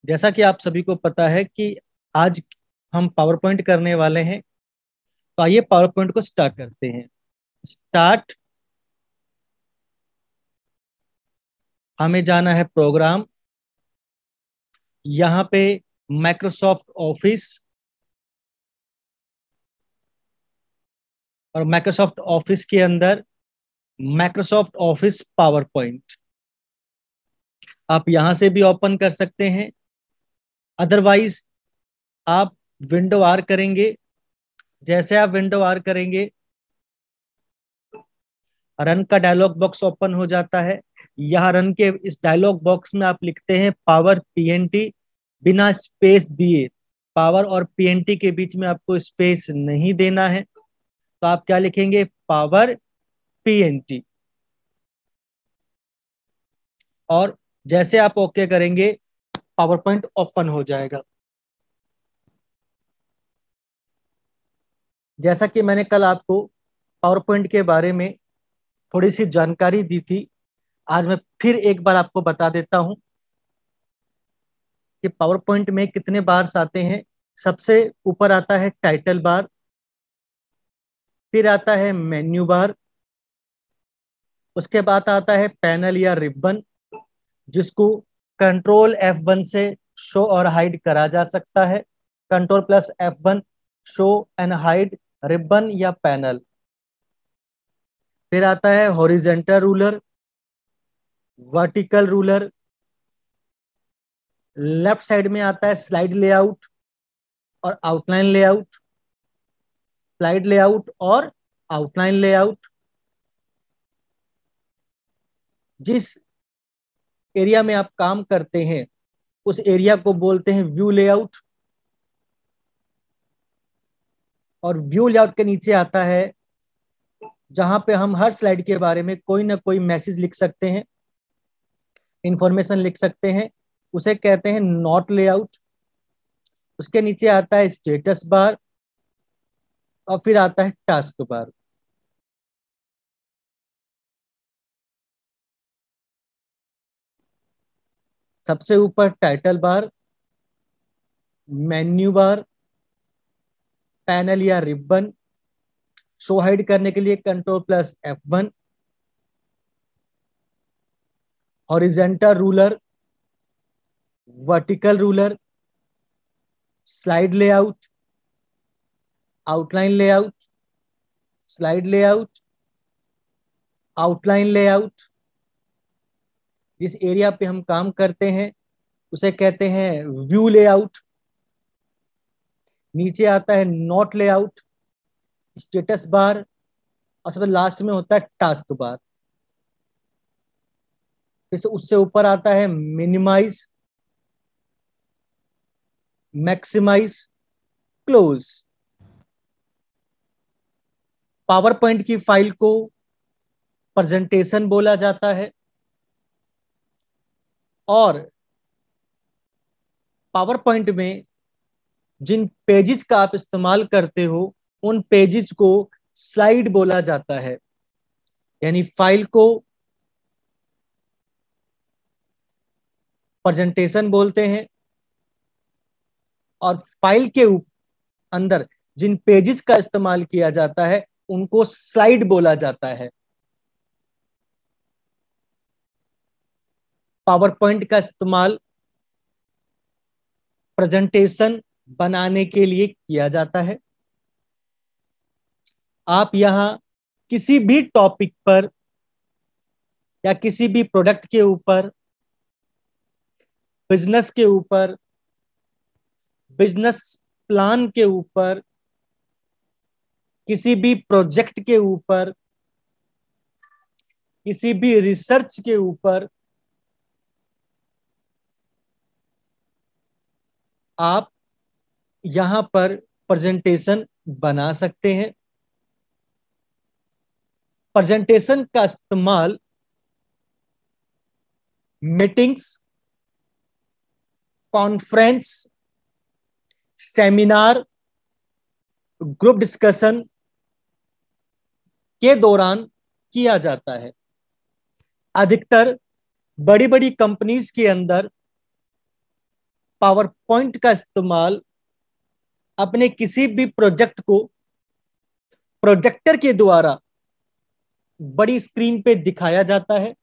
जैसा कि आप सभी को पता है कि आज हम पावर पॉइंट करने वाले हैं। तो आइए पावर पॉइंट को स्टार्ट करते हैं। स्टार्ट। हमें जाना है प्रोग्राम। यहाँ पे माइक्रोसॉफ्ट ऑफिस और माइक्रोसॉफ्ट ऑफिस के अंदर माइक्रोसॉफ्ट ऑफिस पावर पॉइंट आप यहाँ से भी ओपन कर सकते हैं। अदरवाइज आप विंडो आर करेंगे। जैसे आप विंडो आर करेंगे रन का डायलॉग बॉक्स ओपन हो जाता है। यहाँ रन के इस डायलॉग बॉक्स में आप लिखते हैं पावर पीएनटी बिना स्पेस दिए। पावर और पीएनटी के बीच में आपको स्पेस नहीं देना है। तो आप क्या लिखेंगे? Power PNT. और जैसे आप ओके करेंगे पावर पॉइंट ओपन हो जाएगा। जैसा कि मैंने कल आपको पावर पॉइंट के बारे में थोड़ी सी जानकारी दी थी, आज मैं फिर एक बार आपको बता देता हूं कि पावर पॉइंट में कितने बार्स आते हैं। सबसे ऊपर आता है टाइटल बार, फिर आता है मेन्यू बार, उसके बाद आता है पैनल या रिबन, जिसको कंट्रोल F1 से शो और हाइड करा जा सकता है। Control plus F1 show and hide ribbon या पैनल। फिर आता है horizontal ruler, vertical ruler, left side में आता है स्लाइड लेआउट और आउटलाइन लेआउट, स्लाइड लेआउट और आउटलाइन लेआउट। जिस एरिया में आप काम करते हैं उस एरिया को बोलते हैं व्यू लेआउट। और व्यू लेआउट के नीचे आता है जहां पे हम हर स्लाइड के बारे में कोई ना कोई मैसेज लिख सकते हैं, इंफॉर्मेशन लिख सकते हैं, उसे कहते हैं नोट लेआउट। उसके नीचे आता है स्टेटस बार और फिर आता है टास्क बार। सबसे ऊपर title bar, menu bar, panel या रिबन, शो हाइड करने के लिए control plus F1, horizontal ruler, vertical ruler, slide layout, outline layout, slide layout, outline layout. जिस एरिया पे हम काम करते हैं उसे कहते हैं व्यू लेआउट। नीचे आता है नोट लेआउट, स्टेटस बार और सबसे लास्ट में होता है टास्क बार। फिर से उससे ऊपर आता है minimise, maximise, close. PowerPoint की फाइल को प्रेजेंटेशन बोला जाता है और पावर पॉइंट में जिन पेजेस का आप इस्तेमाल करते हो उन पेजेस को स्लाइड बोला जाता है। यानी फाइल को प्रेजेंटेशन बोलते हैं और फाइल के अंदर जिन पेजेस का इस्तेमाल किया जाता है उनको स्लाइड बोला जाता है। पावर पॉइंट का इस्तेमाल प्रेजेंटेशन बनाने के लिए किया जाता है। आप यहां किसी भी टॉपिक पर या किसी भी प्रोडक्ट के ऊपर, बिजनेस के ऊपर, बिजनेस प्लान के ऊपर, किसी भी प्रोजेक्ट के ऊपर, किसी भी रिसर्च के ऊपर आप यहां पर प्रेजेंटेशन बना सकते हैं। प्रेजेंटेशन का इस्तेमाल meetings, conference, seminar, group discussion के दौरान किया जाता है। अधिकतर बड़ी बड़ी कंपनीज के अंदर पावर पॉइंट का इस्तेमाल अपने किसी भी प्रोजेक्ट को प्रोजेक्टर के द्वारा बड़ी स्क्रीन पे दिखाया जाता है,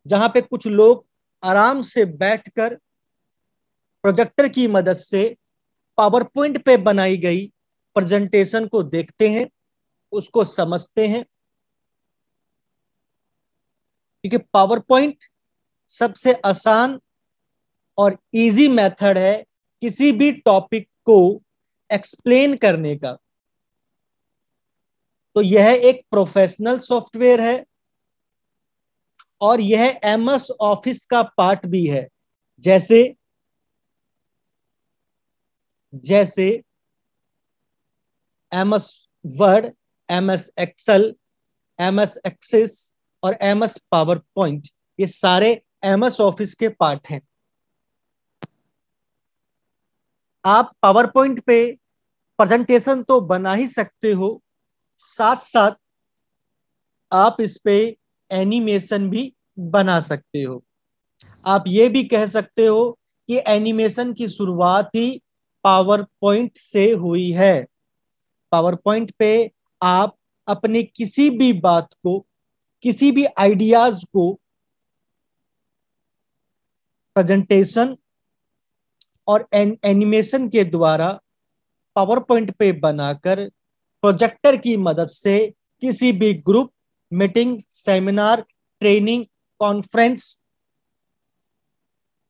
जहां पे कुछ लोग आराम से बैठकर प्रोजेक्टर की मदद से पावर पॉइंट पे बनाई गई प्रेजेंटेशन को देखते हैं, उसको समझते हैं। क्योंकि पावर पॉइंट सबसे आसान और इजी मेथड है किसी भी टॉपिक को एक्सप्लेन करने का। तो यह एक प्रोफेशनल सॉफ्टवेयर है और यह एमएस ऑफिस का पार्ट भी है। जैसे जैसे MS Word, MS Excel, MS Access और एमएस पावर पॉइंट, ये सारे एमएस ऑफिस के पार्ट हैं। आप पावर पॉइंट पे प्रेजेंटेशन तो बना ही सकते हो, साथ साथ आप इस पे एनिमेशन भी बना सकते हो। आप ये भी कह सकते हो कि एनिमेशन की शुरुआत ही पावर पॉइंट से हुई है। पावर पॉइंट पे आप अपने किसी भी बात को, किसी भी आइडियाज को प्रेजेंटेशन और एनिमेशन के द्वारा पावर पॉइंट पे बनाकर प्रोजेक्टर की मदद से किसी भी group meeting, seminar, training, conference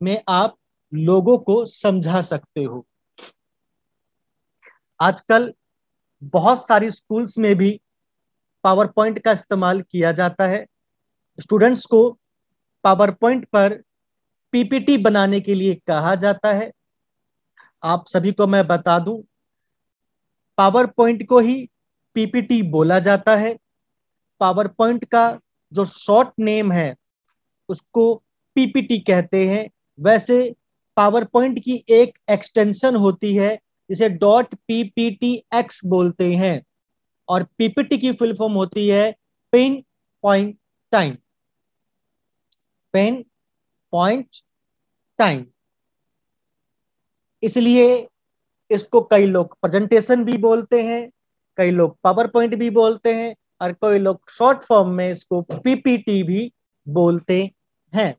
में आप लोगों को समझा सकते हो। आजकल बहुत सारी स्कूल्स में भी पावर पॉइंट का इस्तेमाल किया जाता है। स्टूडेंट्स को पावर पॉइंट पर पीपीटी बनाने के लिए कहा जाता है। आप सभी को मैं बता दूं, पावर पॉइंट को ही पीपीटी बोला जाता है। पावर पॉइंट का जो शॉर्ट नेम है उसको पीपीटी कहते हैं। वैसे पावर पॉइंट की एक एक्सटेंशन होती है जिसे डॉट पीपीटी एक्स बोलते हैं, और पीपीटी की फुल फॉर्म होती है pin point time. Pain point time. इसलिए इसको कई लोग प्रेजेंटेशन भी बोलते हैं, कई लोग पावर पॉइंट भी बोलते हैं, और कई लोग शॉर्ट फॉर्म में इसको पीपीटी भी बोलते हैं।